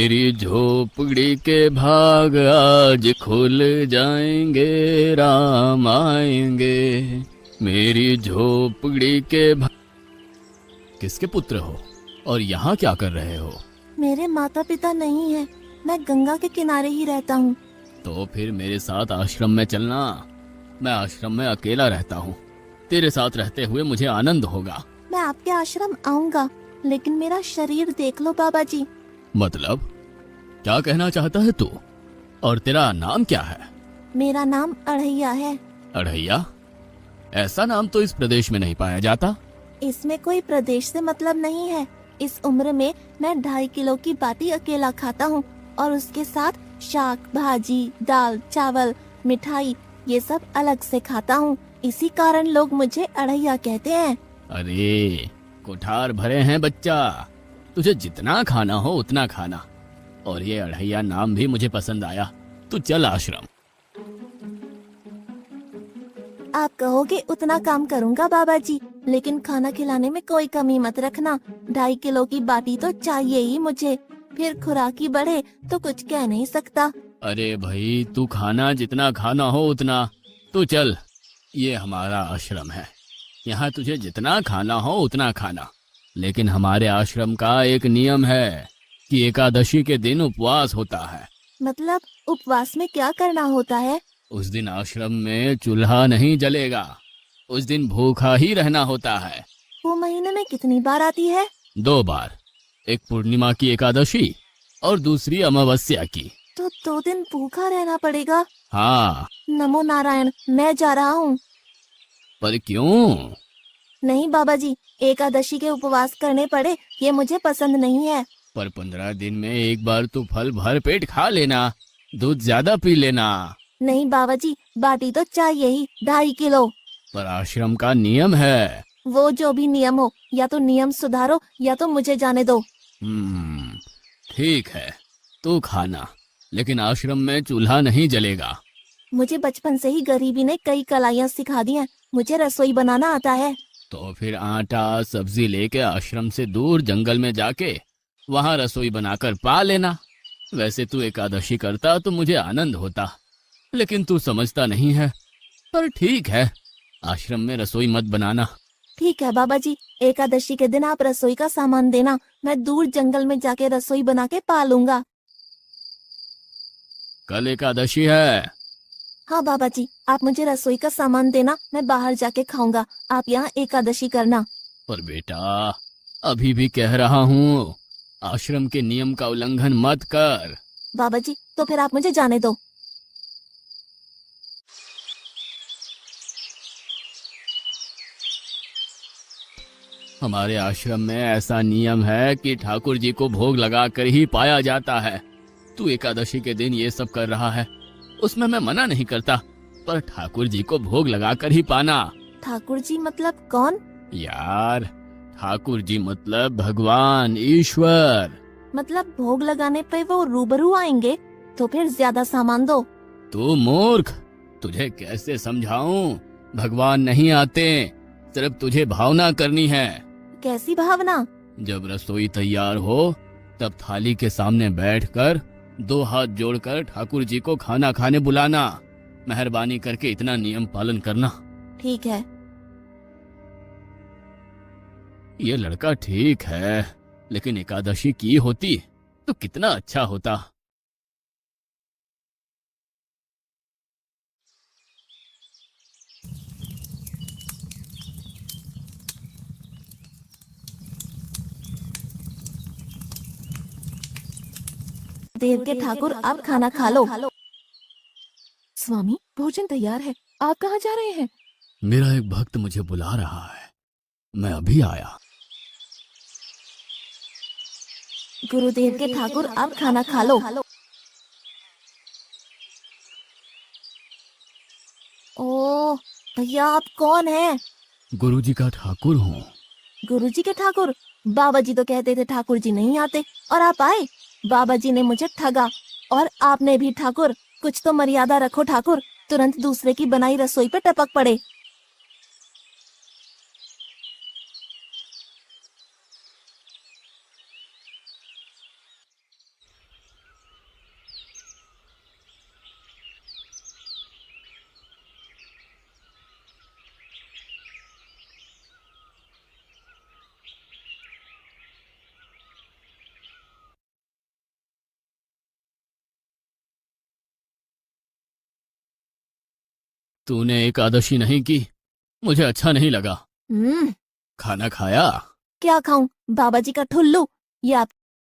मेरी झोपड़ी के भाग आज खुल जाएंगे, राम आएंगे। मेरी झोपड़ी के भाग। किसके पुत्र हो और यहाँ क्या कर रहे हो? मेरे माता पिता नहीं है, मैं गंगा के किनारे ही रहता हूँ। तो फिर मेरे साथ आश्रम में चलना। मैं आश्रम में अकेला रहता हूँ। तेरे साथ रहते हुए मुझे आनंद होगा। मैं आपके आश्रम आऊंगा, लेकिन मेरा शरीर देख लो बाबा जी। मतलब क्या कहना चाहता है तू? और तेरा नाम क्या है? मेरा नाम अढ़ैया है। अढ़ैया? ऐसा नाम तो इस प्रदेश में नहीं पाया जाता। इसमें कोई प्रदेश से मतलब नहीं है। इस उम्र में मैं 2.5 किलो की बाटी अकेला खाता हूँ और उसके साथ शाक भाजी, दाल, चावल, मिठाई ये सब अलग से खाता हूँ। इसी कारण लोग मुझे अढ़ैया कहते हैं। अरे कुठार भरे हैं बच्चा, तुझे जितना खाना हो उतना खाना। और ये अढ़ैया नाम भी मुझे पसंद आया। तू चल आश्रम। आप कहोगे उतना काम करूँगा बाबा जी, लेकिन खाना खिलाने में कोई कमी मत रखना। 2.5 किलो की बाटी तो चाहिए ही मुझे, फिर खुराकी बढ़े तो कुछ कह नहीं सकता। अरे भाई तू खाना जितना खाना हो उतना। तू चल, ये हमारा आश्रम है। यहाँ तुझे जितना खाना हो उतना खाना। लेकिन हमारे आश्रम का एक नियम है कि एकादशी के दिन उपवास होता है। मतलब उपवास में क्या करना होता है? उस दिन आश्रम में चूल्हा नहीं जलेगा। उस दिन भूखा ही रहना होता है। वो महीने में कितनी बार आती है? 2 बार। एक पूर्णिमा की एकादशी और दूसरी अमावस्या की। तो 2 दिन भूखा रहना पड़ेगा। हाँ। नमो नारायण, मैं जा रहा हूँ। पर क्यों? नहीं बाबा जी, एकादशी के उपवास करने पड़े ये मुझे पसंद नहीं है। पर 15 दिन में एक बार तो फल भर पेट खा लेना, दूध ज्यादा पी लेना। नहीं बाबा जी, बाटी तो चाहिए ही 2.5 किलो। पर आश्रम का नियम है। वो जो भी नियम हो, या तो नियम सुधारो या तो मुझे जाने दो। हम्म, ठीक है, तू खाना, लेकिन आश्रम में चूल्हा नहीं जलेगा। मुझे बचपन से ही गरीबी ने कई कलाइयाँ सिखा दी हैं। मुझे रसोई बनाना आता है। तो फिर आटा सब्जी लेके आश्रम से दूर जंगल में जाके वहां रसोई बनाकर पा लेना। वैसे तू एकादशी करता तो मुझे आनंद होता, लेकिन तू समझता नहीं है। पर ठीक है, आश्रम में रसोई मत बनाना। ठीक है बाबा जी, एकादशी के दिन आप रसोई का सामान देना, मैं दूर जंगल में जाके रसोई बना के पा लूंगा। कल एकादशी है। हाँ बाबा जी, आप मुझे रसोई का सामान देना, मैं बाहर जाके खाऊंगा। आप यहाँ एकादशी करना। पर बेटा, अभी भी कह रहा हूँ, आश्रम के नियम का उल्लंघन मत कर। बाबा जी, तो फिर आप मुझे जाने दो। हमारे आश्रम में ऐसा नियम है कि ठाकुर जी को भोग लगाकर ही पाया जाता है। तू एकादशी के दिन ये सब कर रहा है, उसमें मैं मना नहीं करता, पर ठाकुर जी को भोग लगाकर ही पाना। ठाकुर जी मतलब कौन? यार, ठाकुर जी मतलब भगवान ईश्वर। मतलब भोग लगाने पे वो रूबरू आएंगे? तो फिर ज्यादा सामान दो। तू मूर्ख, तुझे कैसे समझाऊं? भगवान नहीं आते, सिर्फ तुझे भावना करनी है। कैसी भावना? जब रसोई तैयार हो तब थाली के सामने बैठकर 2 हाथ जोड़कर ठाकुर जी को खाना खाने बुलाना। मेहरबानी करके इतना नियम पालन करना। ठीक है। ये लड़का ठीक है, लेकिन एकादशी की होती तो कितना अच्छा होता। देव के ठाकुर, आप खाना खा लो। स्वामी, भोजन तैयार है। आप कहाँ जा रहे हैं? मेरा एक भक्त मुझे बुला रहा है, मैं अभी आया। गुरुदेव के ठाकुर, आप खाना खा लो। ओह, भैया आप कौन हैं? गुरुजी का ठाकुर हूँ। गुरुजी के ठाकुर? बाबा जी तो कहते थे ठाकुर जी नहीं आते, और आप आए। बाबा जी ने मुझे ठगा, और आपने भी ठाकुर। कुछ तो मर्यादा रखो ठाकुर, तुरंत दूसरे की बनाई रसोई पे टपक पड़े। तूने एकादशी नहीं की, मुझे अच्छा नहीं लगा। हम्म, खाना खाया? क्या खाऊं? बाबा जी का ठुल्लू, ये आप